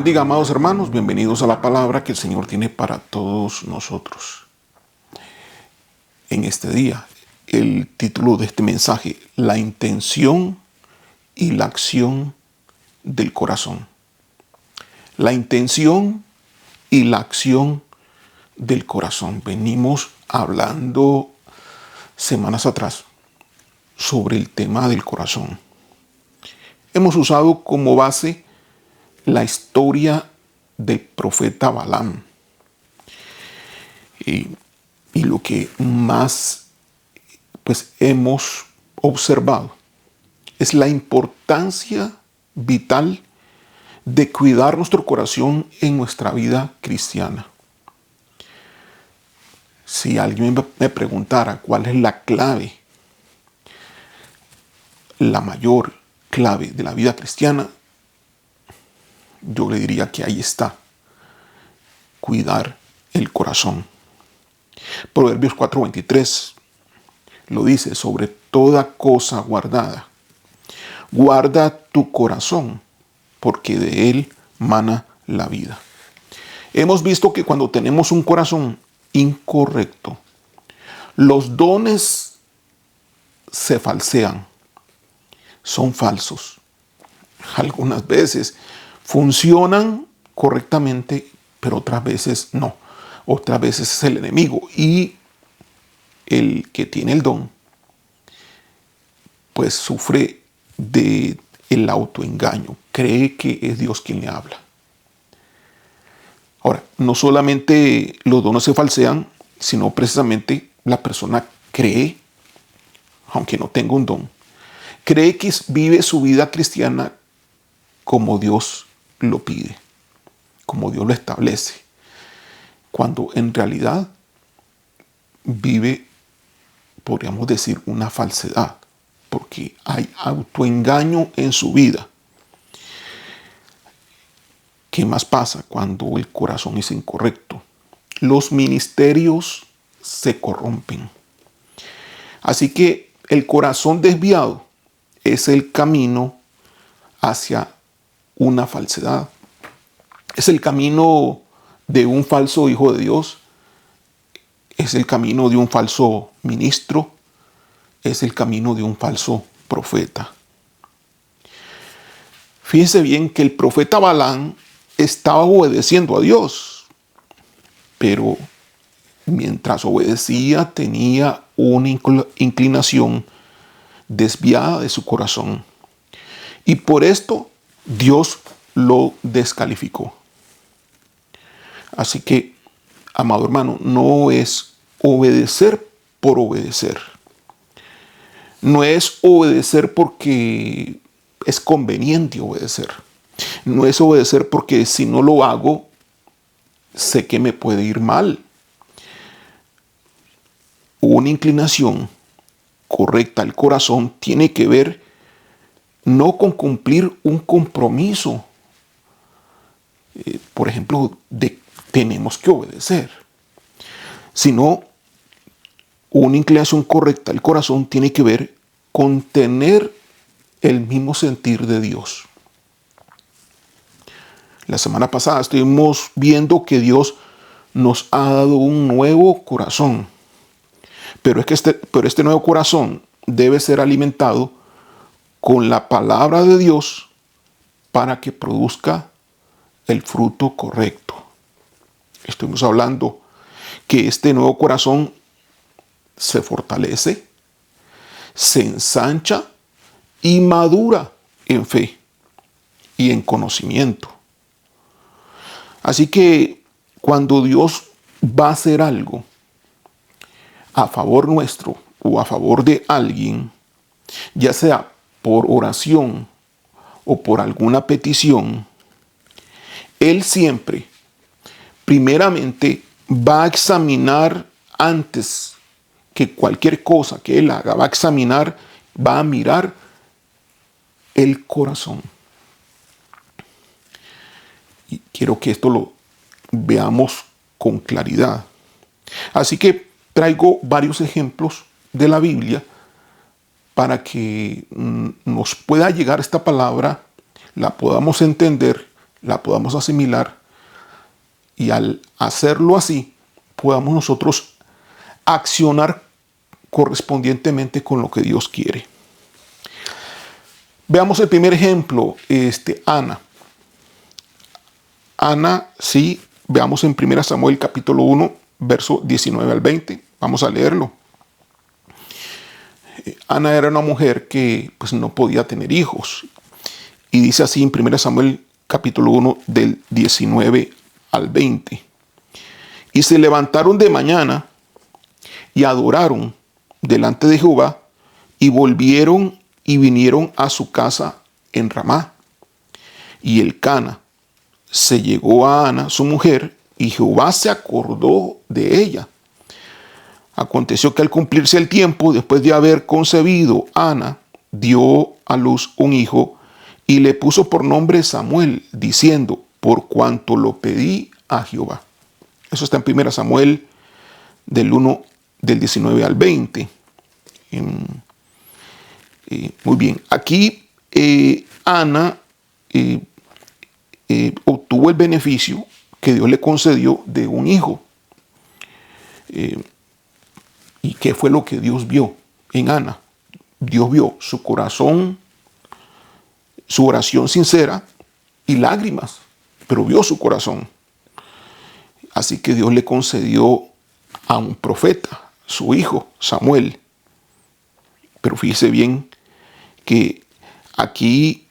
bendiga, amados hermanos. Bienvenidos a la palabra que el Señor tiene para todos nosotros. En este día, el título de este mensaje, la intención y la acción del corazón. La intención y la acción del corazón. Venimos hablando semanas atrás sobre el tema del corazón. Hemos usado como base la historia del profeta Balaam. Y lo que más hemos observado es la importancia vital de cuidar nuestro corazón en nuestra vida cristiana. Si alguien me preguntara cuál es la clave, la mayor clave de la vida cristiana, yo le diría que ahí está: cuidar el corazón. Proverbios 4:23 lo dice: sobre toda cosa guardada, guarda tu corazón, porque de él mana la vida. Hemos visto que cuando tenemos un corazón incorrecto, los dones se falsean, son falsos. Algunas veces funcionan correctamente, pero otras veces no. Otras veces es el enemigo, y el que tiene el don pues sufre de el autoengaño, cree que es Dios quien le habla. Ahora, no solamente los dones se falsean, sino precisamente la persona cree, aunque no tenga un don, cree que vive su vida cristiana como Dios lo pide, como Dios lo establece, cuando en realidad vive, podríamos decir, una falsedad, porque hay autoengaño en su vida. ¿Qué más pasa cuando el corazón es incorrecto? Los ministerios se corrompen. Así que el corazón desviado es el camino hacia una falsedad. Es el camino de un falso hijo de Dios. Es el camino de un falso ministro. Es el camino de un falso profeta. Fíjense bien que el profeta Balaam estaba obedeciendo a Dios, pero mientras obedecía tenía una inclinación desviada de su corazón, y por esto Dios lo descalificó. Así que, amado hermano, no es obedecer por obedecer. No es obedecer porque es conveniente obedecer. No es obedecer porque si no lo hago, sé que me puede ir mal. Una inclinación correcta al corazón tiene que ver no con cumplir un compromiso, por ejemplo, de tenemos que obedecer, sino una inclinación correcta al corazón tiene que ver con tener el mismo sentir de Dios. La semana pasada estuvimos viendo que Dios nos ha dado un nuevo corazón, pero este nuevo corazón debe ser alimentado con la palabra de Dios para que produzca el fruto correcto. Estuvimos hablando que este nuevo corazón se fortalece, se ensancha y madura en fe y en conocimiento. Así que cuando Dios va a hacer algo a favor nuestro o a favor de alguien, ya sea por oración o por alguna petición, Él siempre, primeramente, va a examinar antes que cualquier cosa que Él haga, va a mirar el corazón. Y quiero que esto lo veamos con claridad. Así que traigo varios ejemplos de la Biblia para que nos pueda llegar esta palabra, la podamos entender la podamos asimilar y al hacerlo así, podamos nosotros accionar correspondientemente con lo que Dios quiere. Veamos el primer ejemplo, Ana. Ana, sí, veamos en 1 Samuel capítulo 1, verso 19 al 20. Vamos a leerlo. Ana era una mujer que pues, no podía tener hijos. Y dice así en 1 Samuel capítulo 1 del 19 al 20. Y se levantaron de mañana y adoraron delante de Jehová y volvieron y vinieron a su casa en Ramá. Y Elcana se llegó a Ana, su mujer, y Jehová se acordó de ella. Aconteció que al cumplirse el tiempo, después de haber concebido, Ana dio a luz un hijo y le puso por nombre Samuel, diciendo, por cuanto lo pedí a Jehová. Eso está en 1 Samuel del 1, del 19 al 20. Muy bien, aquí Ana obtuvo el beneficio que Dios le concedió de un hijo. ¿Y qué fue lo que Dios vio en Ana? Dios vio su corazón, su oración sincera y lágrimas, pero vio su corazón. Así que Dios le concedió a un profeta, su hijo Samuel. Pero fíjese bien que aquí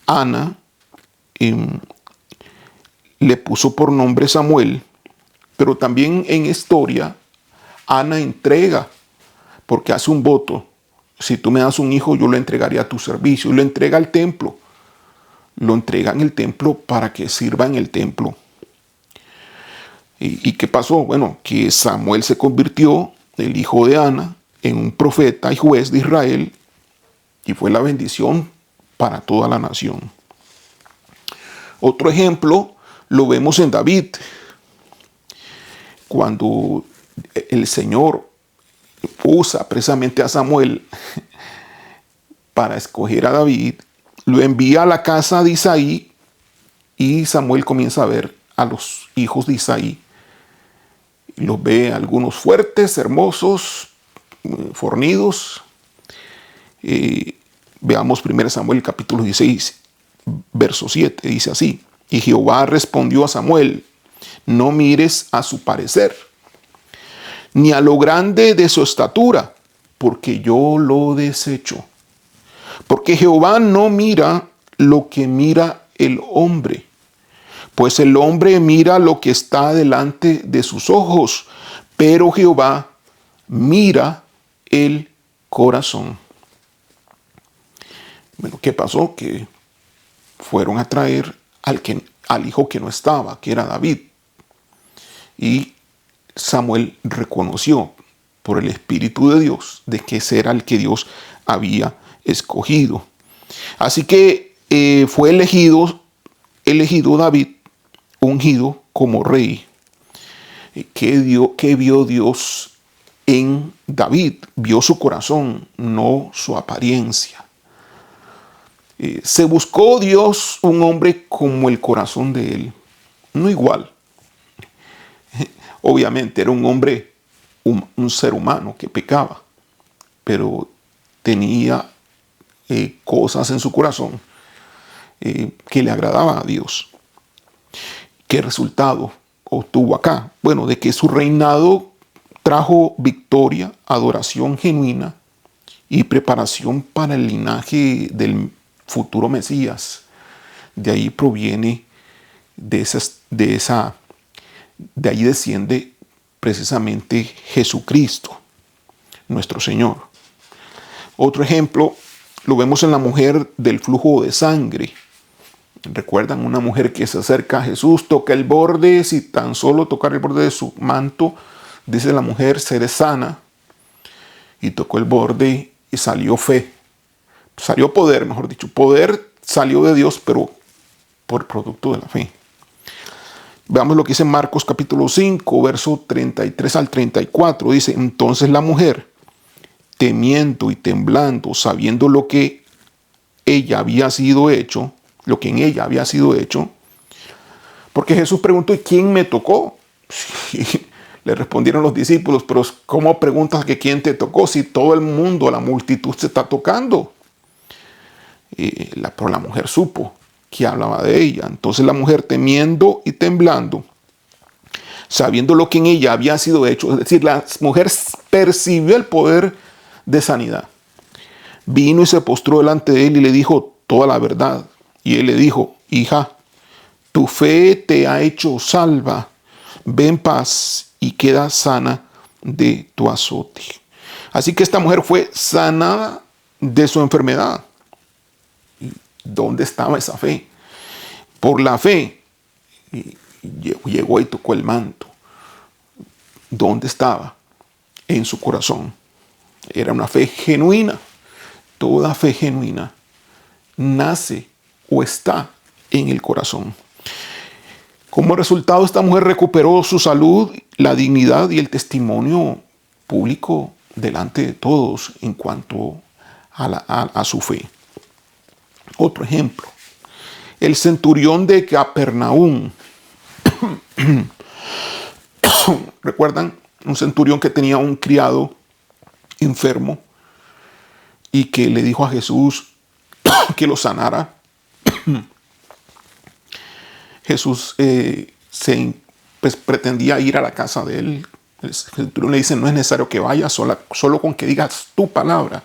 Ana le puso por nombre Samuel, pero también en historia Ana entrega, porque hace un voto. Si tú me das un hijo, yo lo entregaré a tu servicio. Y lo entrega al templo. Lo entrega en el templo para que sirva en el templo. ¿Y qué pasó? Bueno, que Samuel se convirtió, el hijo de Ana, en un profeta y juez de Israel. Y fue la bendición para toda la nación. Otro ejemplo lo vemos en David. Cuando el Señor usa precisamente a Samuel para escoger a David, lo envía a la casa de Isaí y Samuel comienza a ver a los hijos de Isaí. Los ve algunos fuertes, hermosos, fornidos. Veamos 1 Samuel capítulo 16, verso 7, dice así. Y Jehová respondió a Samuel, no mires a su parecer, ni a lo grande de su estatura, porque yo lo desecho. Porque Jehová no mira lo que mira el hombre, pues el hombre mira lo que está delante de sus ojos, pero Jehová mira el corazón. Bueno, ¿qué pasó? Que fueron a traer al hijo que no estaba, que era David. Y Samuel reconoció por el Espíritu de Dios de que ese era el que Dios había escogido. Así que fue elegido David, ungido como rey. ¿Qué vio Dios en David? Vio su corazón, no su apariencia. Se buscó Dios un hombre como el corazón de él, no igual. Obviamente era un hombre, un ser humano que pecaba, pero tenía cosas en su corazón que le agradaban a Dios. ¿Qué resultado obtuvo acá? Bueno, de que su reinado trajo victoria, adoración genuina y preparación para el linaje del futuro Mesías. De ahí proviene, de ahí desciende precisamente Jesucristo, nuestro Señor. Otro ejemplo lo vemos en la mujer del flujo de sangre. ¿Recuerdan? Una mujer que se acerca a Jesús, toca el borde, si tan solo tocar el borde de su manto, dice la mujer, seré sana. Y tocó el borde y salió fe. Salió poder, mejor dicho. Poder salió de Dios, pero por producto de la fe. Veamos lo que dice Marcos capítulo 5, verso 33 al 34. Dice, entonces la mujer, temiendo y temblando, sabiendo lo que en ella había sido hecho, Porque Jesús preguntó, ¿y quién me tocó? Le respondieron los discípulos, pero ¿cómo preguntas que quién te tocó si todo el mundo, la multitud se está tocando? Pero la mujer supo que hablaba de ella. Entonces la mujer, temiendo y temblando, sabiendo lo que en ella había sido hecho, es decir, la mujer percibió el poder de sanidad. Vino y se postró delante de él y le dijo toda la verdad. Y él le dijo, hija, tu fe te ha hecho salva. Ve en paz y queda sana de tu azote. Así que esta mujer fue sanada de su enfermedad. ¿Dónde estaba esa fe? Por la fe llegó y tocó el manto. ¿Dónde estaba? En su corazón. Era una fe genuina. Toda fe genuina nace o está en el corazón. Como resultado, esta mujer recuperó su salud, la dignidad y el testimonio público delante de todos en cuanto a su fe. Otro ejemplo, el centurión de Capernaum. ¿Recuerdan? Un centurión que tenía un criado enfermo y que le dijo a Jesús que lo sanara. Jesús pretendía ir a la casa de él. El centurión le dice, no es necesario que vayas, solo con que digas tu palabra.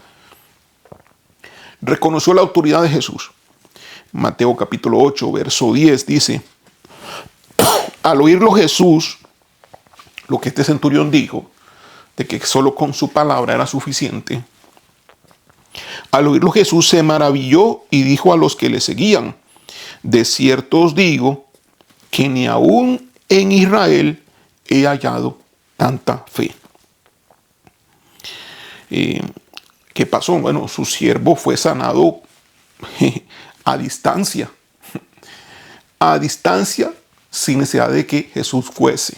Reconoció la autoridad de Jesús. Mateo capítulo 8, verso 10 dice, al oírlo Jesús, lo que este centurión dijo, de que solo con su palabra era suficiente, al oírlo Jesús se maravilló y dijo a los que le seguían, de cierto os digo que ni aún en Israel he hallado tanta fe. ¿Qué pasó? Bueno, su siervo fue sanado a distancia. A distancia, sin necesidad de que Jesús fuese.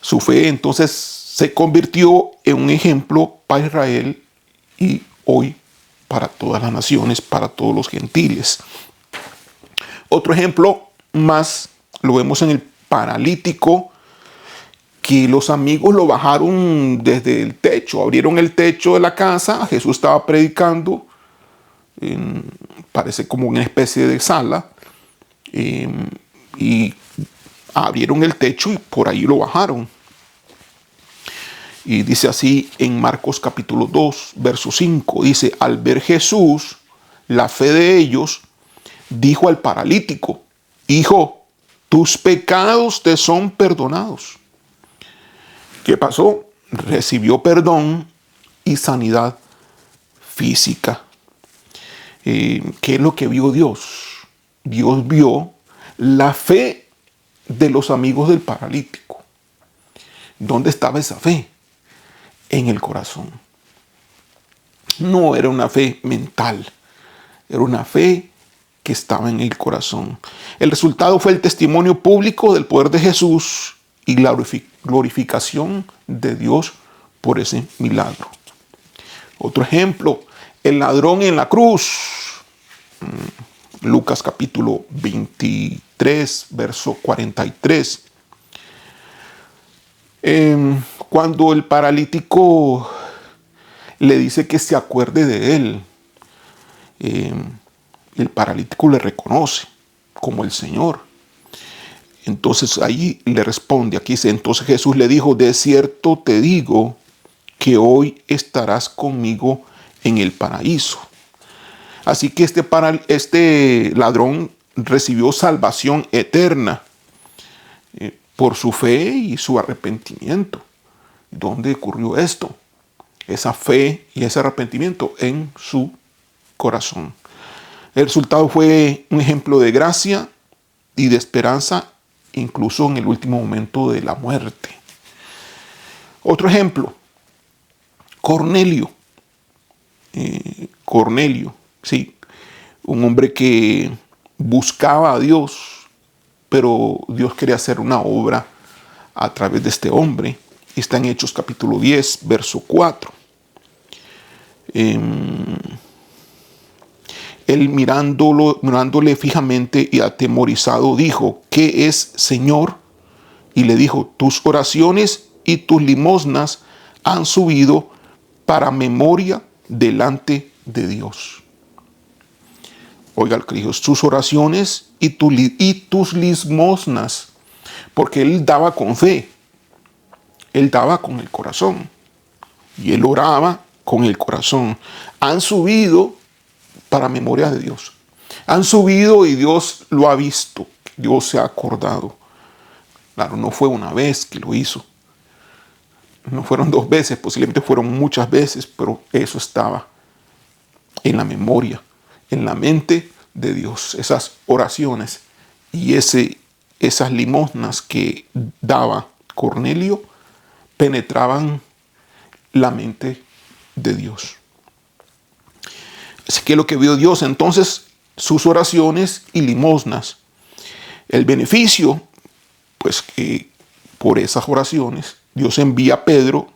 Su fe entonces se convirtió en un ejemplo para Israel y hoy para todas las naciones, para todos los gentiles. Otro ejemplo más lo vemos en el paralítico, que los amigos lo bajaron desde el techo, abrieron el techo de la casa, Jesús estaba predicando, parece como una especie de sala, y abrieron el techo y por ahí lo bajaron. Y dice así en Marcos capítulo 2, verso 5, dice, al ver Jesús la fe de ellos, dijo al paralítico, hijo, tus pecados te son perdonados. ¿Qué pasó? Recibió perdón y sanidad física. ¿Qué es lo que vio Dios? Dios vio la fe de los amigos del paralítico. ¿Dónde estaba esa fe? En el corazón. No era una fe mental, era una fe que estaba en el corazón. El resultado fue el testimonio público del poder de Jesús y la glorificación de Dios por ese milagro. Otro ejemplo, el ladrón en la cruz. Lucas capítulo 23, verso 43. Cuando el paralítico le dice que se acuerde de él, el paralítico le reconoce como el Señor. Entonces ahí le responde, aquí dice, entonces Jesús le dijo, de cierto te digo que hoy estarás conmigo en el paraíso. Así que este ladrón recibió salvación eterna por su fe y su arrepentimiento. ¿Dónde ocurrió esto? Esa fe y ese arrepentimiento en su corazón. El resultado fue un ejemplo de gracia y de esperanza, incluso en el último momento de la muerte. Otro ejemplo, Cornelio. Cornelio, sí, un hombre que buscaba a Dios, pero Dios quería hacer una obra a través de este hombre. Está en Hechos capítulo 10, verso 4. Él mirándole fijamente y atemorizado dijo: ¿qué es, Señor? Y le dijo: tus oraciones y tus limosnas han subido para memoria delante de Dios. Oiga lo que dijo: tus oraciones y tus limosnas, porque él daba con fe, él daba con el corazón y él oraba con el corazón. Han subido para memoria de Dios. Han subido y Dios lo ha visto, Dios se ha acordado. Claro, no fue una vez que lo hizo, no fueron 2 veces, posiblemente fueron muchas veces, pero eso estaba en la memoria, en la mente de Dios. Esas oraciones y esas limosnas que daba Cornelio penetraban la mente de Dios. Así que lo que vio Dios entonces, sus oraciones y limosnas. El beneficio, pues que por esas oraciones Dios envía a Pedro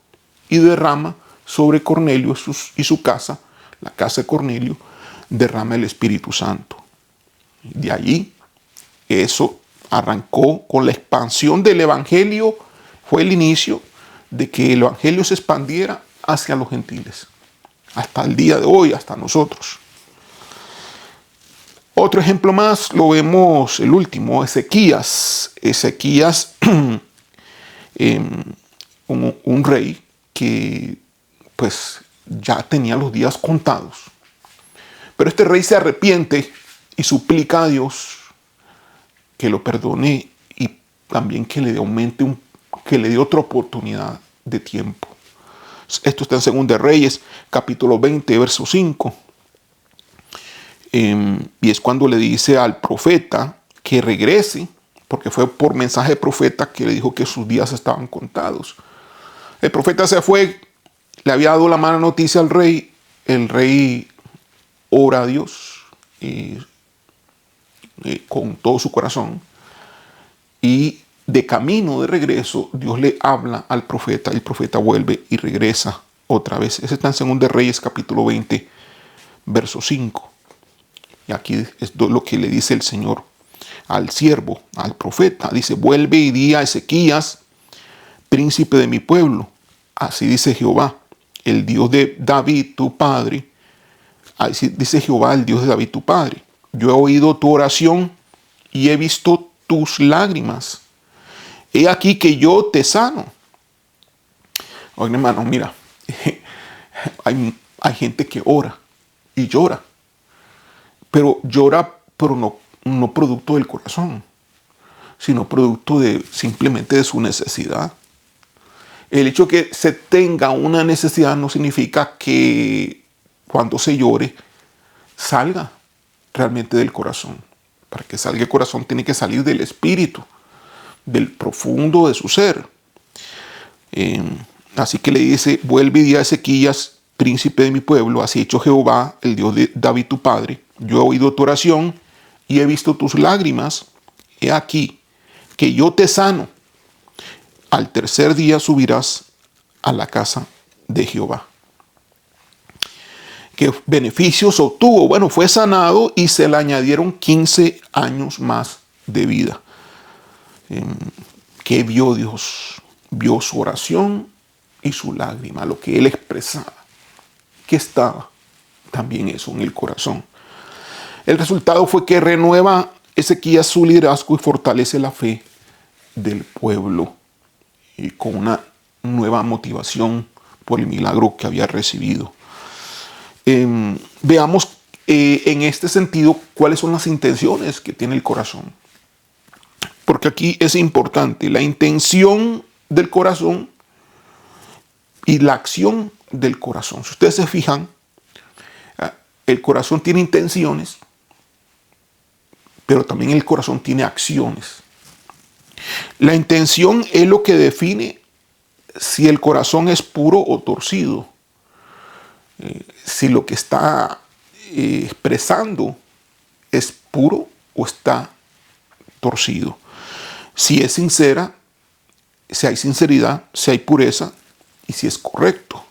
y derrama sobre Cornelio y su casa, la casa de Cornelio, derrama el Espíritu Santo. De allí, eso arrancó con la expansión del Evangelio, fue el inicio de que el Evangelio se expandiera hacia los gentiles, hasta el día de hoy, hasta nosotros. Otro ejemplo más lo vemos, el último, Ezequías. Ezequías, un rey que pues ya tenía los días contados. Pero este rey se arrepiente y suplica a Dios que lo perdone y también que le aumente, que le dé otra oportunidad de tiempo. Esto está en 2 Reyes, capítulo 20, verso 5. Y es cuando le dice al profeta que regrese, porque fue por mensaje de profeta que le dijo que sus días estaban contados. El profeta se fue, le había dado la mala noticia al rey. El rey ora a Dios con todo su corazón, y de camino de regreso Dios le habla al profeta. El profeta vuelve y regresa otra vez. Ese está en 2 Reyes capítulo 20, verso 5. Y aquí es lo que le dice el Señor al siervo, al profeta. Dice: vuelve y di a Ezequías, príncipe de mi pueblo, así dice Jehová, el Dios de David tu padre. Así dice Jehová, el Dios de David tu padre: yo he oído tu oración y he visto tus lágrimas. He aquí que yo te sano. Oye, hermano, mira, hay gente que ora y llora, pero llora, pero no producto del corazón, sino producto simplemente de su necesidad. El hecho que se tenga una necesidad no significa que cuando se llore salga realmente del corazón. Para que salga el corazón tiene que salir del espíritu, del profundo de su ser. Así que le dice: vuelve y di a Ezequías, príncipe de mi pueblo, así ha hecho Jehová, el Dios de David tu padre. Yo he oído tu oración y he visto tus lágrimas. He aquí que yo te sano. Al tercer día subirás a la casa de Jehová. ¿Qué beneficios obtuvo? Bueno, fue sanado y se le añadieron 15 años más de vida. ¿Qué vio Dios? Vio su oración y su lágrima, lo que él expresaba, que estaba también eso en el corazón. El resultado fue que renueva Ezequías su liderazgo y fortalece la fe del pueblo, y con una nueva motivación por el milagro que había recibido. Veamos en este sentido cuáles son las intenciones que tiene el corazón. Porque aquí es importante la intención del corazón y la acción del corazón. Si ustedes se fijan, el corazón tiene intenciones, pero también el corazón tiene acciones. La intención es lo que define si el corazón es puro o torcido. Si lo que está expresando es puro o está torcido. Si es sincera, si hay sinceridad, si hay pureza y si es correcto.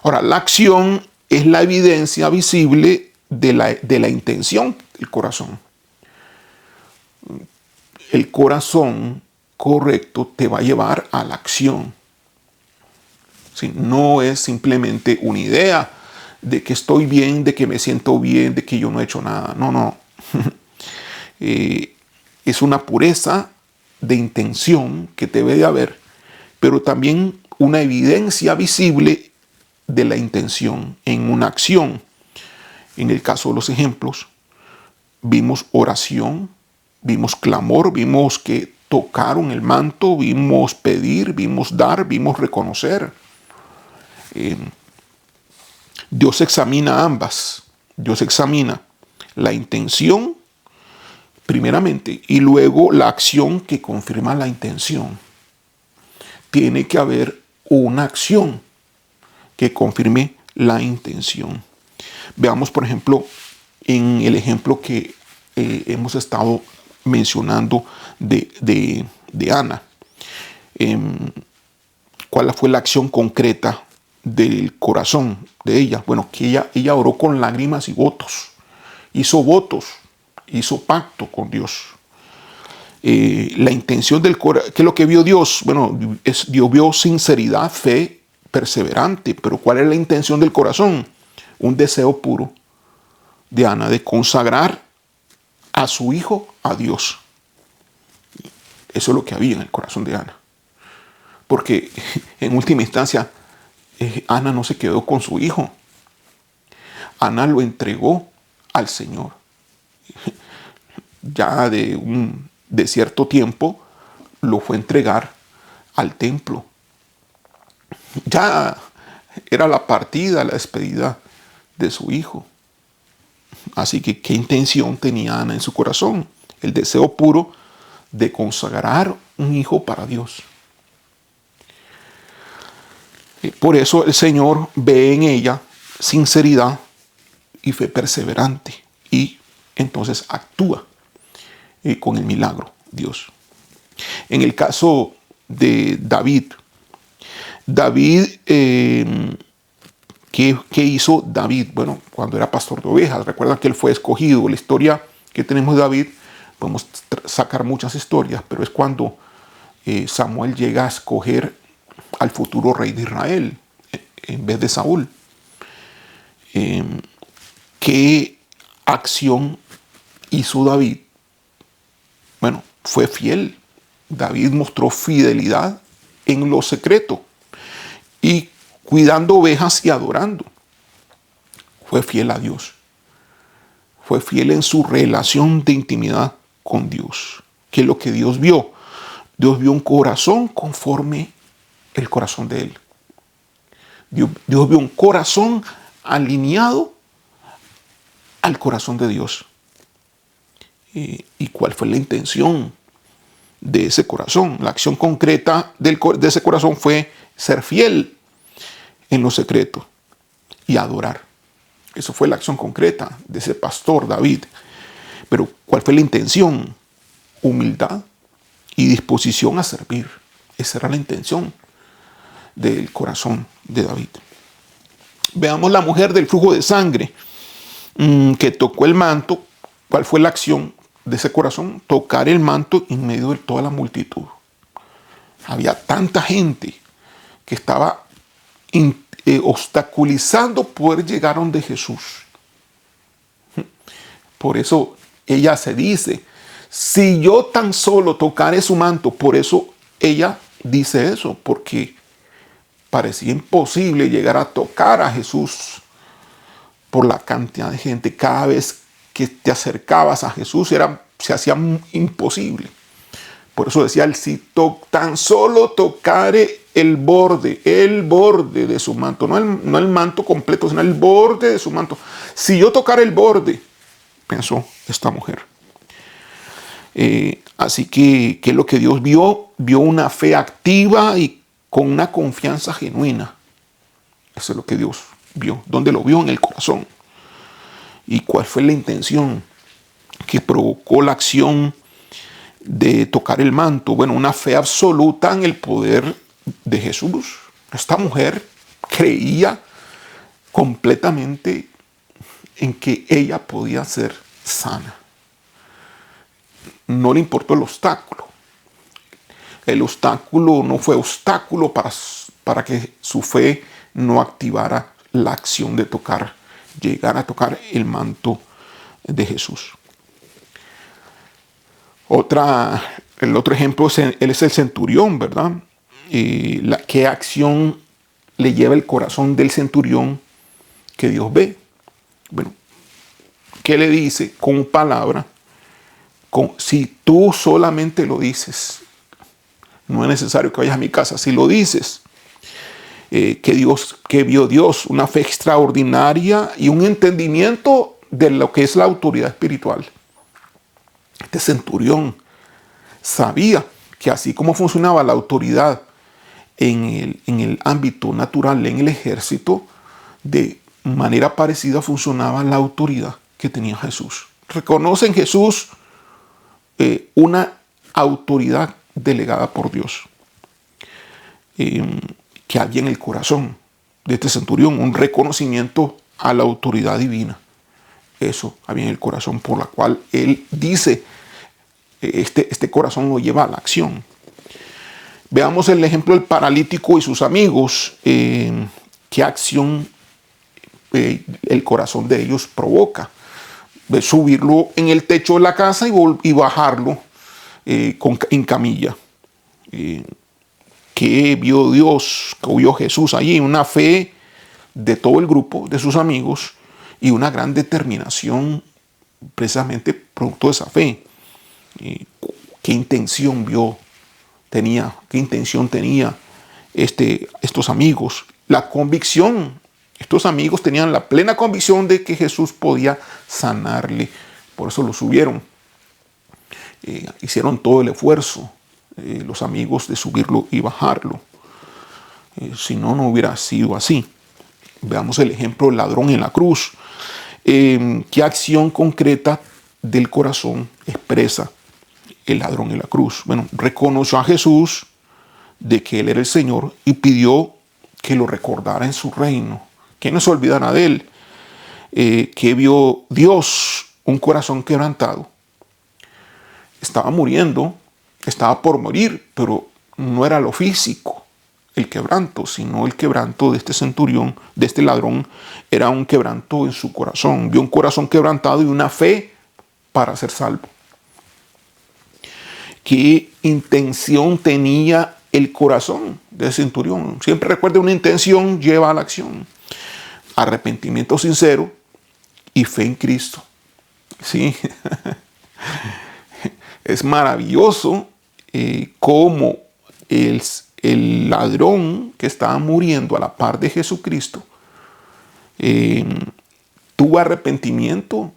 Ahora, la acción es la evidencia visible de la intención del corazón. El corazón correcto te va a llevar a la acción. ¿Sí? No es simplemente una idea de que estoy bien, de que me siento bien, de que yo no he hecho nada. No, no. Es una pureza de intención que debe de haber, pero también una evidencia visible de la intención en una acción. En el caso de los ejemplos, vimos oración, vimos clamor, vimos que tocaron el manto, vimos pedir, vimos dar, vimos reconocer. Dios examina ambas. Dios examina la intención primeramente y luego la acción que confirma la intención. Tiene que haber una acción que confirme la intención. Veamos, por ejemplo, en el ejemplo que hemos estado mencionando de Ana. ¿Cuál fue la acción concreta del corazón de ella? Bueno, que ella oró con lágrimas y votos. Hizo votos, hizo pacto con Dios. La intención del corazón, ¿qué es lo que vio Dios? Bueno, Dios vio sinceridad, fe, perseverante. Pero ¿cuál es la intención del corazón? Un deseo puro de Ana de consagrar a su hijo a Dios. Eso es lo que había en el corazón de Ana. Porque en última instancia, Ana no se quedó con su hijo. Ana lo entregó al Señor. Ya de cierto tiempo lo fue a entregar al templo. Ya era la partida, la despedida de su hijo. Así que, ¿qué intención tenía Ana en su corazón? El deseo puro de consagrar un hijo para Dios. Por eso el Señor ve en ella sinceridad y fe perseverante. Y entonces actúa con el milagro, Dios. En el caso de David, ¿qué hizo David? Bueno, cuando era pastor de ovejas, recuerdan que él fue escogido. La historia que tenemos de David, podemos sacar muchas historias, pero es cuando Samuel llega a escoger al futuro rey de Israel en vez de Saúl. ¿Qué acción hizo David? Bueno, fue fiel. David mostró fidelidad en lo secreto y cuidando ovejas y adorando. Fue fiel a Dios. Fue fiel en su relación de intimidad con Dios. ¿Qué es lo que Dios vio? Dios vio un corazón conforme el corazón de Él. Dios vio un corazón alineado al corazón de Dios. ¿Y cuál fue la intención de ese corazón? La acción concreta de ese corazón fue ser fiel en lo secreto y adorar. Eso fue la acción concreta de ese pastor David. Pero ¿cuál fue la intención? Humildad y disposición a servir. Esa era la intención del corazón de David. Veamos la mujer del flujo de sangre que tocó el manto. ¿Cuál fue la acción de ese corazón? Tocar el manto en medio de toda la multitud. Había tanta gente que estaba obstaculizando poder llegar a donde Jesús. Por eso ella se dice, si yo tan solo tocare su manto, por eso ella dice eso, porque parecía imposible llegar a tocar a Jesús por la cantidad de gente. Cada vez que te acercabas a Jesús se hacía imposible. Por eso decía, si tan solo tocare el borde de su manto, no el manto completo, sino el borde de su manto. Si yo tocara el borde, pensó esta mujer. Así que, ¿qué es lo que Dios vio? Vio una fe activa y con una confianza genuina. Eso es lo que Dios vio. ¿Dónde lo vio? En el corazón. ¿Y cuál fue la intención que provocó la acción de tocar el manto? Bueno, una fe absoluta en el poder de Jesús. Esta mujer creía completamente en que ella podía ser sana. No le importó el obstáculo. El obstáculo no fue obstáculo para que su fe no activara la acción de llegar a tocar el manto de Jesús. El otro ejemplo él es el centurión, ¿verdad? ¿Qué acción le lleva el corazón del centurión que Dios ve? Bueno, ¿qué le dice? Con palabra, si tú solamente lo dices, no es necesario que vayas a mi casa, si lo dices, que vio Dios una fe extraordinaria y un entendimiento de lo que es la autoridad espiritual. Este centurión sabía que así como funcionaba la autoridad en el ámbito natural, en el ejército, de manera parecida funcionaba la autoridad que tenía Jesús. Reconoce en Jesús una autoridad delegada por Dios, que había en el corazón de este centurión, un reconocimiento a la autoridad divina. Eso había en el corazón, por la cual él dice, este corazón lo lleva a la acción. Veamos el ejemplo del paralítico y sus amigos. ¿Qué acción el corazón de ellos provoca? De subirlo en el techo de la casa y bajarlo en camilla. ¿Qué vio Dios? ¿Qué vio Jesús allí? Una fe de todo el grupo, de sus amigos, y una gran determinación precisamente producto de esa fe. ¿Qué intención tenía estos amigos? La convicción. Estos amigos tenían la plena convicción de que Jesús podía sanarle. Por eso lo subieron. Hicieron todo el esfuerzo, los amigos, de subirlo y bajarlo. Si no, no hubiera sido así. Veamos el ejemplo del ladrón en la cruz. ¿Qué acción concreta del corazón expresa el ladrón en la cruz? Bueno, reconoció a Jesús de que Él era el Señor y pidió que lo recordara en su reino, que no se olvidara de Él. Que vio Dios un corazón quebrantado. Estaba muriendo, estaba por morir, pero no era lo físico el quebranto, sino el quebranto de este centurión, de este ladrón, era un quebranto en su corazón. Vio un corazón quebrantado y una fe para ser salvo. ¿Qué intención tenía el corazón del centurión? Siempre recuerde, una intención lleva a la acción. Arrepentimiento sincero y fe en Cristo. Sí. Es maravilloso cómo el ladrón que estaba muriendo a la par de Jesucristo tuvo arrepentimiento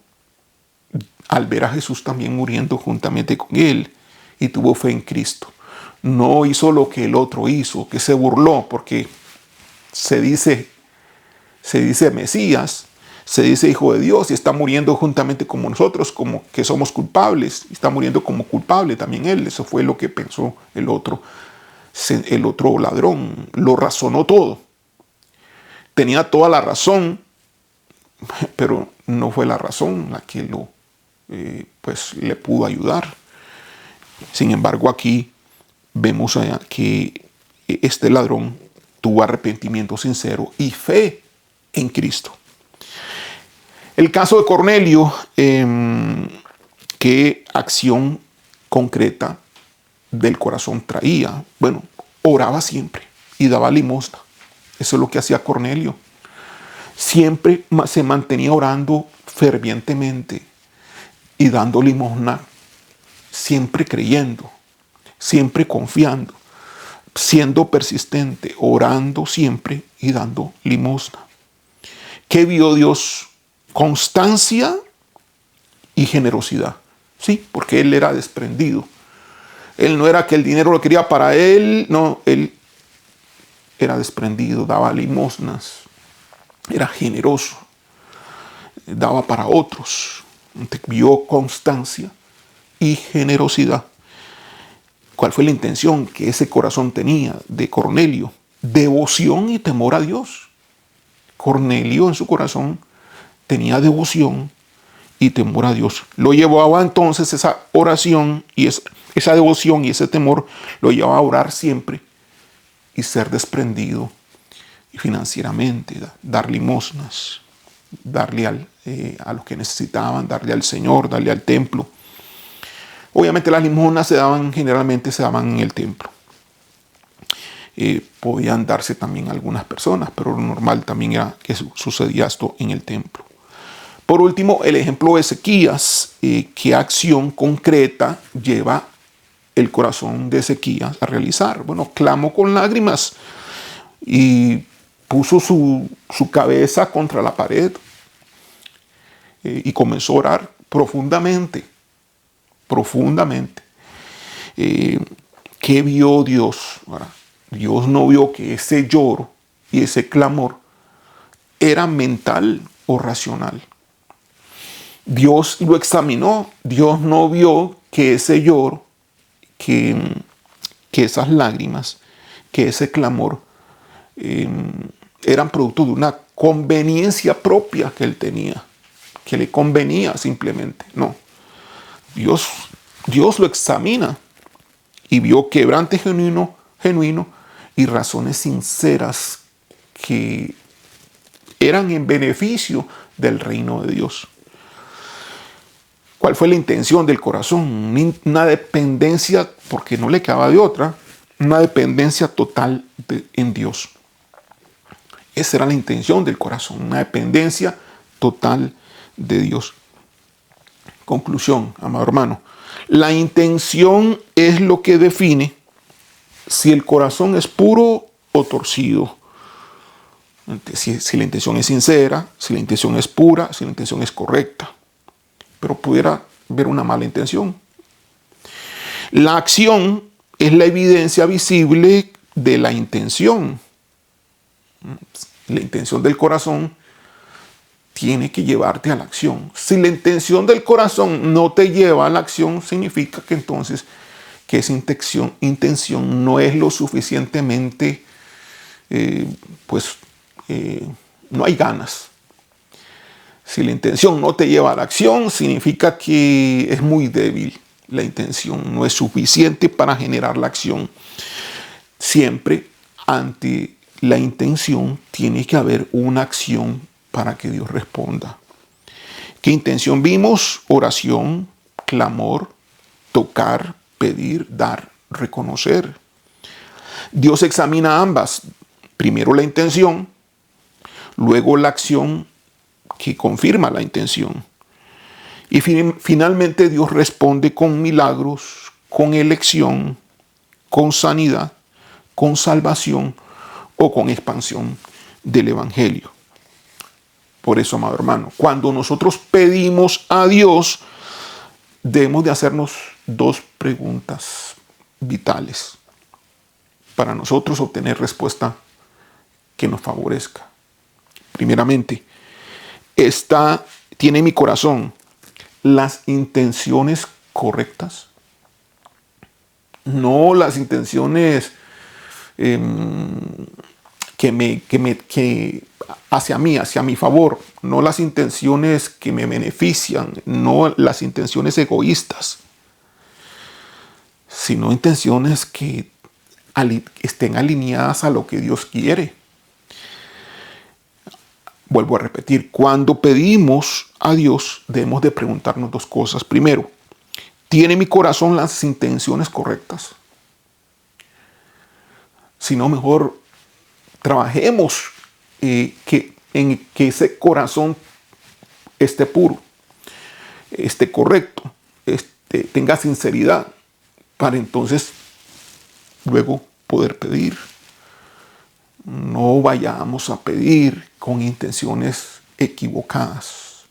al ver a Jesús también muriendo juntamente con él, y tuvo fe en Cristo. No hizo lo que el otro hizo, que se burló, porque se dice Mesías, se dice Hijo de Dios, y está muriendo juntamente como nosotros, como que somos culpables, y está muriendo como culpable también él. Eso fue lo que pensó el otro ladrón. Lo razonó todo. Tenía toda la razón, pero no fue la razón la que le pudo ayudar. Sin embargo, aquí vemos que este ladrón tuvo arrepentimiento sincero y fe en Cristo. El caso de Cornelio, ¿qué acción concreta del corazón traía? Bueno, oraba siempre y daba limosna. Eso es lo que hacía Cornelio. Siempre se mantenía orando fervientemente y dando limosna, siempre creyendo, siempre confiando, siendo persistente, orando siempre y dando limosna. ¿Qué vio Dios? Constancia y generosidad. Sí, porque él era desprendido. Él no era que el dinero lo quería para él, no, él era desprendido, daba limosnas, era generoso, daba para otros. Vio constancia y generosidad. ¿Cuál fue la intención que ese corazón tenía de Cornelio? Devoción y temor a Dios. Cornelio en su corazón tenía devoción y temor a Dios. Lo llevaba entonces esa oración y esa devoción y ese temor lo llevaba a orar siempre y ser desprendido financieramente, dar limosnas, darle a los que necesitaban, darle al Señor, darle al templo. Obviamente las limosnas generalmente se daban en el templo. Podían darse también a algunas personas, pero lo normal también era que sucedía esto en el templo. Por último, el ejemplo de Ezequías, ¿qué acción concreta lleva el corazón de Ezequías a realizar? Bueno, clamó con lágrimas y puso su cabeza contra la pared y comenzó a orar profundamente. ¿Qué vio Dios? Ahora, Dios no vio que ese lloro y ese clamor era mental o racional. Dios lo examinó. Dios no vio que ese lloro, que esas lágrimas, que ese clamor eran producto de una conveniencia propia que él tenía, que le convenía simplemente. No. Dios lo examina y vio quebrante genuino y razones sinceras que eran en beneficio del reino de Dios. ¿Cuál fue la intención del corazón? Una dependencia, porque no le quedaba de otra, una dependencia total en Dios. Esa era la intención del corazón, una dependencia total de Dios. Conclusión, amado hermano. La intención es lo que define si el corazón es puro o torcido. Si la intención es sincera, si la intención es pura, si la intención es correcta. Pero pudiera haber una mala intención. La acción es la evidencia visible de la intención. La intención del corazón tiene que llevarte a la acción. Si la intención del corazón no te lleva a la acción, significa que entonces que esa intención no es lo suficientemente, no hay ganas. Si la intención no te lleva a la acción, significa que es muy débil. La intención no es suficiente para generar la acción. Siempre ante la intención tiene que haber una acción para que Dios responda. ¿Qué intención vimos? Oración, clamor, tocar, pedir, dar, reconocer. Dios examina ambas. Primero la intención, luego la acción que confirma la intención. Y finalmente Dios responde con milagros, con elección, con sanidad, con salvación o con expansión del Evangelio. Por eso, amado hermano, cuando nosotros pedimos a Dios, debemos de hacernos dos preguntas vitales para nosotros obtener respuesta que nos favorezca. Primeramente, ¿tiene mi corazón las intenciones correctas? No las intenciones que hacia mí, hacia mi favor, no las intenciones que me benefician, no las intenciones egoístas, sino intenciones que estén alineadas a lo que Dios quiere. Vuelvo a repetir, cuando pedimos a Dios debemos de preguntarnos dos cosas. Primero, ¿tiene mi corazón las intenciones correctas? Si no, mejor trabajemos en que ese corazón esté puro, esté correcto, tenga sinceridad, para entonces luego poder pedir. No vayamos a pedir con intenciones equivocadas,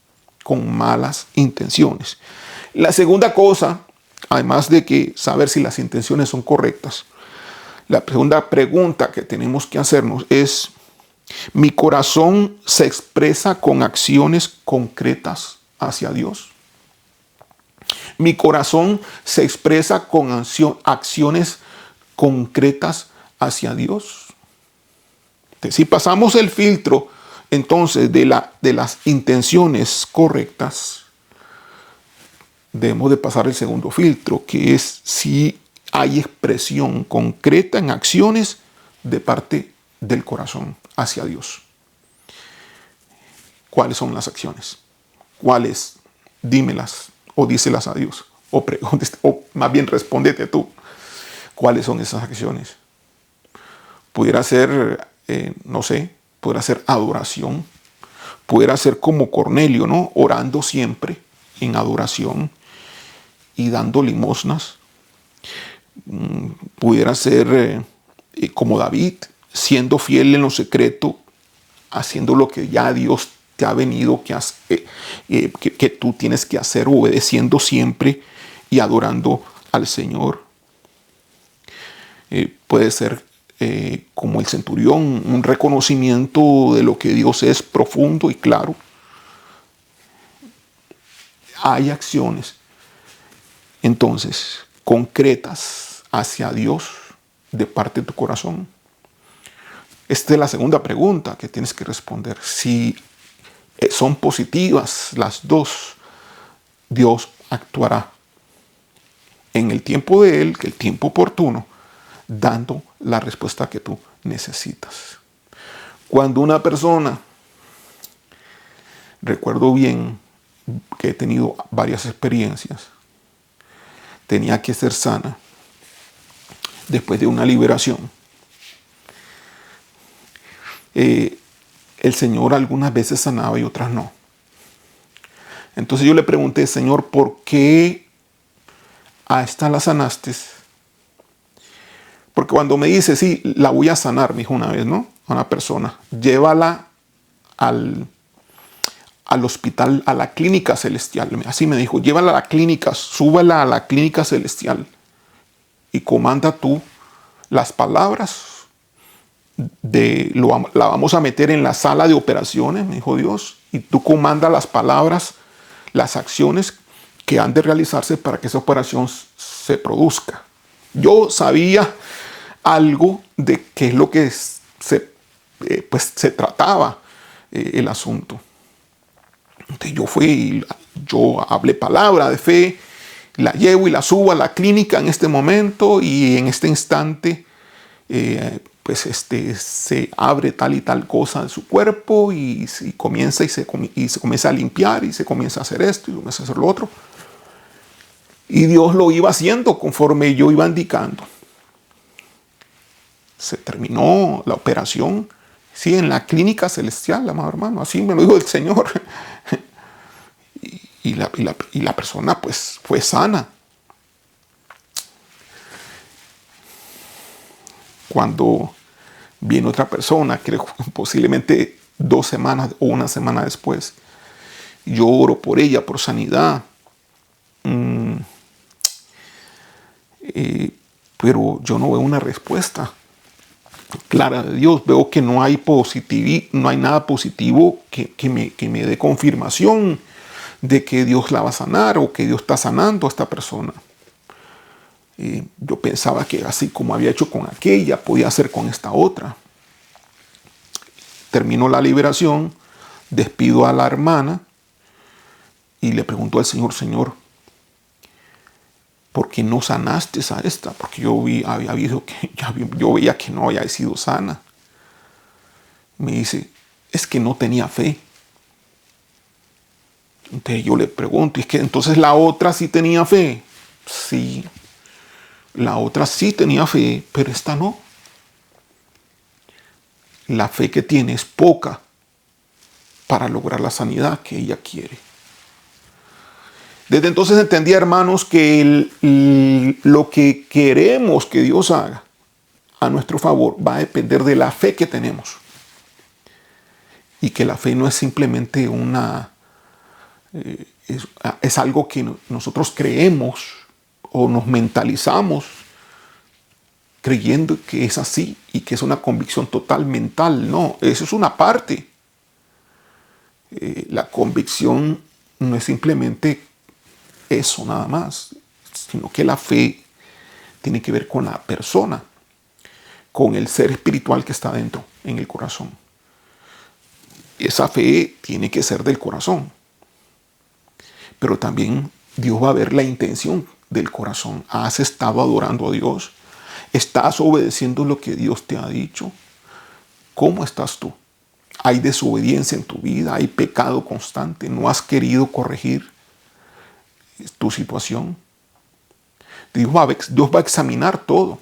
con malas intenciones. La segunda cosa, además de que saber si las intenciones son correctas, la segunda pregunta que tenemos que hacernos es: ¿mi corazón se expresa con acciones concretas hacia Dios? ¿Mi corazón se expresa con acciones concretas hacia Dios? Si pasamos el filtro entonces de las intenciones correctas, debemos de pasar el segundo filtro, que es si hay expresión concreta en acciones de parte del corazón hacia Dios. ¿Cuáles son las acciones? ¿Cuáles? Dímelas o díselas a Dios. O más bien respóndete tú. ¿Cuáles son esas acciones? Pudiera ser, no sé, pudiera ser adoración. Pudiera ser como Cornelio, ¿no? Orando siempre en adoración y dando limosnas. Pudiera ser como David, siendo fiel en lo secreto, haciendo lo que ya Dios te ha venido que tú tienes que hacer, obedeciendo siempre y adorando al Señor. Puede ser como el centurión, un reconocimiento de lo que Dios es profundo y claro. Hay acciones, entonces, concretas hacia Dios de parte de tu corazón. Esta es la segunda pregunta que tienes que responder. Si son positivas las dos, Dios actuará en el tiempo de Él, el tiempo oportuno, dando la respuesta que tú necesitas. Cuando una persona, recuerdo bien que he tenido varias experiencias, tenía que ser sana después de una liberación, el Señor algunas veces sanaba y otras no. Entonces yo le pregunté, Señor, ¿por qué a esta la sanaste? Porque cuando me dice, sí, la voy a sanar, me dijo una vez, ¿no? A una persona, llévala al hospital, a la clínica celestial. Así me dijo, llévala a la clínica, súbela a la clínica celestial y comanda tú las palabras la vamos a meter en la sala de operaciones, me dijo Dios, y tú comandas las palabras, las acciones que han de realizarse para que esa operación se produzca. Yo sabía algo de qué es lo que se trataba el asunto. Entonces yo fui, yo hablé palabra de fe, la llevo y la subo a la clínica en este momento y en este instante pues se abre tal y tal cosa de su cuerpo y comienza y se comienza a limpiar y se comienza a hacer esto y comienza a hacer lo otro. Y Dios lo iba haciendo conforme yo iba indicando. Se terminó la operación, sí, en la clínica celestial, amado hermano, así me lo dijo el Señor. Y la persona pues fue sana. Cuando viene otra persona, creo posiblemente 2 semanas o una semana después, yo oro por ella, por sanidad. Pero yo no veo una respuesta clara de Dios. Veo que no hay nada positivo que me dé confirmación de que Dios la va a sanar o que Dios está sanando a esta persona. Yo pensaba que así como había hecho con aquella, podía hacer con esta otra. Terminó la liberación, despido a la hermana y le preguntó al Señor, Señor, ¿por qué no sanaste a esta? Porque yo yo veía que no había sido sana. Me dice, es que no tenía fe. Entonces yo le pregunto, ¿es que entonces la otra sí tenía fe? Sí, la otra sí tenía fe, pero esta no. La fe que tiene es poca para lograr la sanidad que ella quiere. Desde entonces entendí, hermanos, que lo que queremos que Dios haga a nuestro favor va a depender de la fe que tenemos. Y que la fe no es simplemente es algo que nosotros creemos o nos mentalizamos creyendo que es así y que es una convicción total mental. No, eso es una parte. La convicción no es simplemente eso nada más, sino que la fe tiene que ver con la persona, con el ser espiritual que está dentro, en el corazón. esa fe tiene que ser del corazón. Pero también Dios va a ver la intención del corazón. ¿Has estado adorando a Dios? ¿Estás obedeciendo lo que Dios te ha dicho? ¿Cómo estás tú? ¿Hay desobediencia en tu vida? ¿Hay pecado constante? ¿No has querido corregir tu situación? Dios va a examinar todo.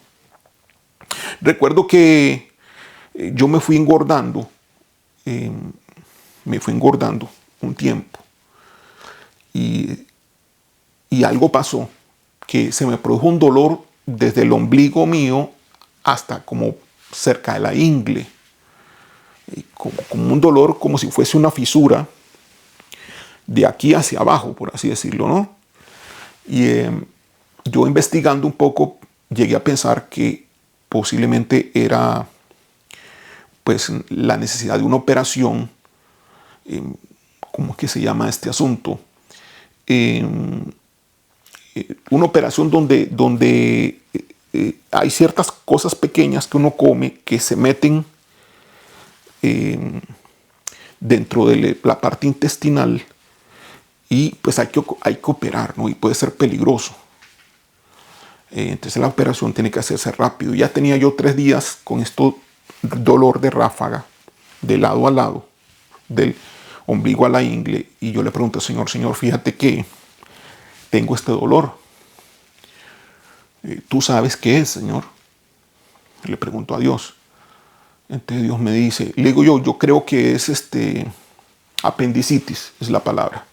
Recuerdo que yo me fui engordando un tiempo y, y algo pasó, que se me produjo un dolor desde el ombligo mío hasta como cerca de la ingle, como un dolor como si fuese una fisura de aquí hacia abajo, por así decirlo, ¿no? Y yo investigando un poco llegué a pensar que posiblemente era pues la necesidad de una operación. ¿Cómo es que se llama este asunto? Una operación donde hay ciertas cosas pequeñas que uno come que se meten dentro de la parte intestinal y pues hay que operar, ¿no? Y puede ser peligroso. Entonces la operación tiene que hacerse rápido. Ya tenía yo 3 días con esto dolor de ráfaga de lado a lado, del ombligo a la ingle, y yo le pregunto al Señor, fíjate que tengo este dolor. ¿Tú sabes qué es, Señor? Le pregunto a Dios. Entonces Dios me dice, le digo yo creo que es apendicitis, es la palabra.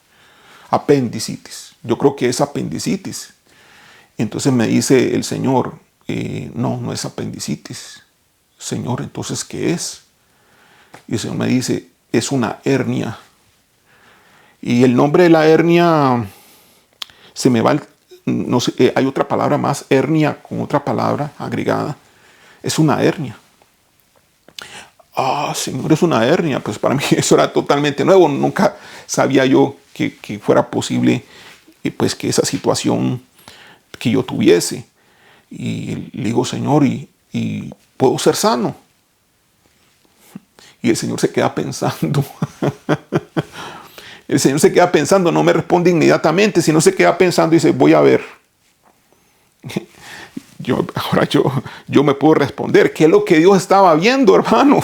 Apendicitis. Yo creo que es apendicitis. Entonces me dice el Señor, no es apendicitis. Señor, entonces, ¿qué es? Y el Señor me dice, es una hernia. Y el nombre de la hernia, se me va, no sé, hay otra palabra más, hernia con otra palabra agregada. Es una hernia. Señor, es una hernia. Pues para mí eso era totalmente nuevo. Nunca sabía yo que fuera posible pues que esa situación que yo tuviese. Y le digo, Señor, y puedo ser sano. Y el Señor se queda pensando. El Señor se queda pensando, no me responde inmediatamente, sino se queda pensando y dice, voy a ver. Ahora yo me puedo responder. ¿Qué es lo que Dios estaba viendo, hermano?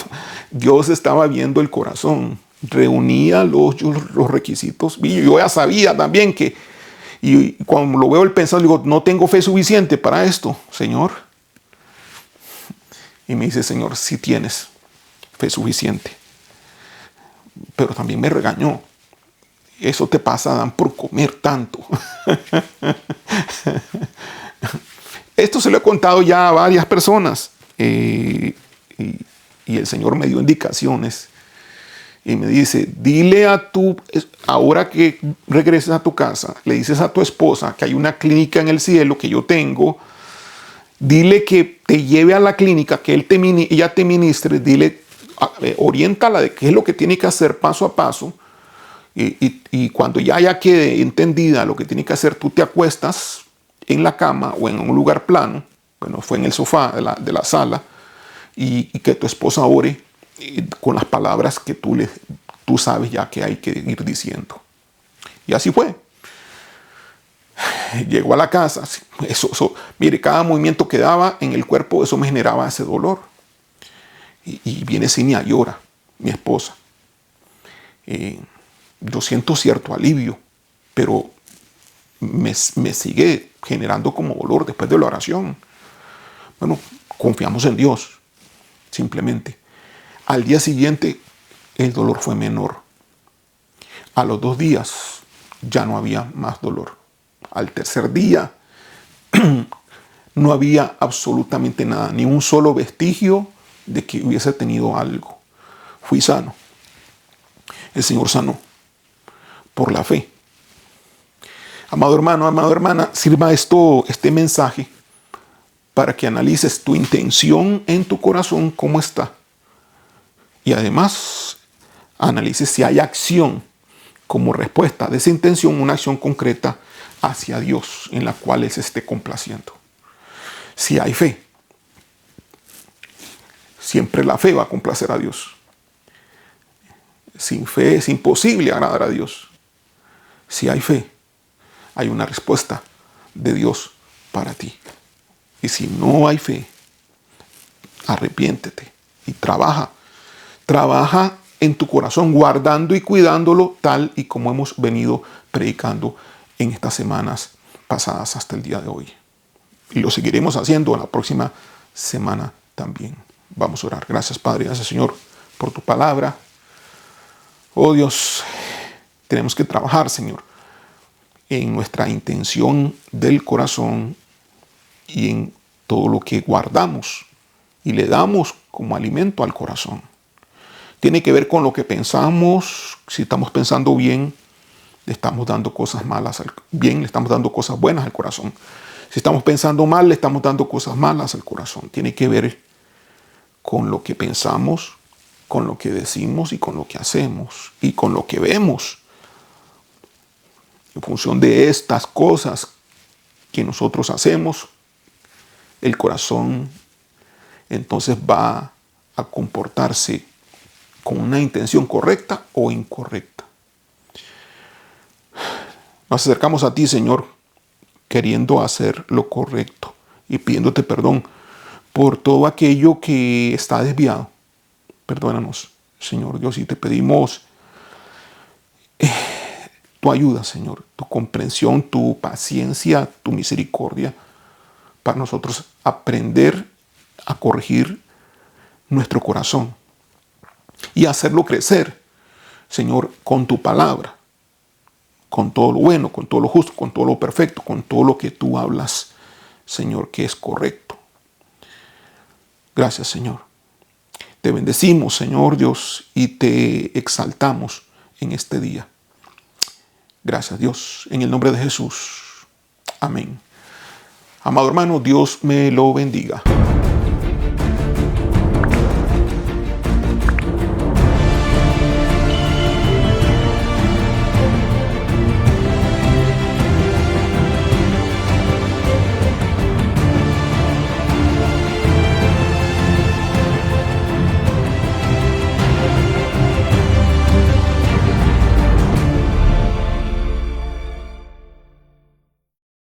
Dios estaba viendo el corazón. Reunía los requisitos. Y yo ya sabía también que, y cuando lo veo el pensado, digo, no tengo fe suficiente para esto, Señor. Y me dice, Señor, sí tienes fe suficiente. Pero también me regañó. Eso te pasa, Adán, por comer tanto. Esto se lo he contado ya a varias personas. Y el Señor me dio indicaciones. Y me dice, dile ahora que regreses a tu casa, le dices a tu esposa que hay una clínica en el cielo que yo tengo. Dile que te lleve a la clínica, que ella te ministre. Dile, oriéntala de qué es lo que tiene que hacer paso a paso. Y cuando ya quede entendida lo que tiene que hacer, tú te acuestas en la cama o en un lugar plano, bueno, fue en el sofá de la sala, y que tu esposa ore con las palabras que tú sabes ya que hay que ir diciendo. Y así fue. Llegó a la casa, mire, cada movimiento que daba en el cuerpo, eso me generaba ese dolor. Y viene Cinia, llora, mi esposa. Yo siento cierto alivio, pero me sigue generando como dolor después de la oración. Bueno, confiamos en Dios, simplemente. Al día siguiente, el dolor fue menor. A los 2 días, ya no había más dolor. Al tercer día, no había absolutamente nada, ni un solo vestigio de que hubiese tenido algo. Fui sano. El Señor sanó por la fe. Amado hermano, amada hermana, sirva este mensaje para que analices tu intención en tu corazón, cómo está. Y además, analices si hay acción como respuesta de esa intención, una acción concreta hacia Dios en la cual Él se esté complaciendo. Si hay fe, siempre la fe va a complacer a Dios. Sin fe es imposible agradar a Dios. Si hay fe, hay una respuesta de Dios para ti. Y si no hay fe, arrepiéntete y trabaja. Trabaja en tu corazón, guardando y cuidándolo tal y como hemos venido predicando en estas semanas pasadas hasta el día de hoy. Y lo seguiremos haciendo en la próxima semana también. Vamos a orar. Gracias, Padre. Gracias, Señor, por tu palabra. Oh Dios, tenemos que trabajar, Señor, en nuestra intención del corazón y en todo lo que guardamos y le damos como alimento al corazón. Tiene que ver con lo que pensamos. Si estamos pensando bien, le estamos dando cosas malas bien, le estamos dando cosas buenas al corazón. Si estamos pensando mal, le estamos dando cosas malas al corazón. Tiene que ver con lo que pensamos, con lo que decimos y con lo que hacemos y con lo que vemos. En función de estas cosas que nosotros hacemos, el corazón entonces va a comportarse con una intención correcta o incorrecta. Nos acercamos a ti, Señor, queriendo hacer lo correcto y pidiéndote perdón por todo aquello que está desviado. Perdónanos, Señor Dios, y te pedimos tu ayuda, Señor, tu comprensión, tu paciencia, tu misericordia, para nosotros aprender a corregir nuestro corazón y hacerlo crecer, Señor, con tu palabra, con todo lo bueno, con todo lo justo, con todo lo perfecto, con todo lo que tú hablas, Señor, que es correcto. Gracias, Señor. Te bendecimos, Señor Dios, y te exaltamos en este día. Gracias, Dios, en el nombre de Jesús. Amén. Amado hermano, Dios me lo bendiga.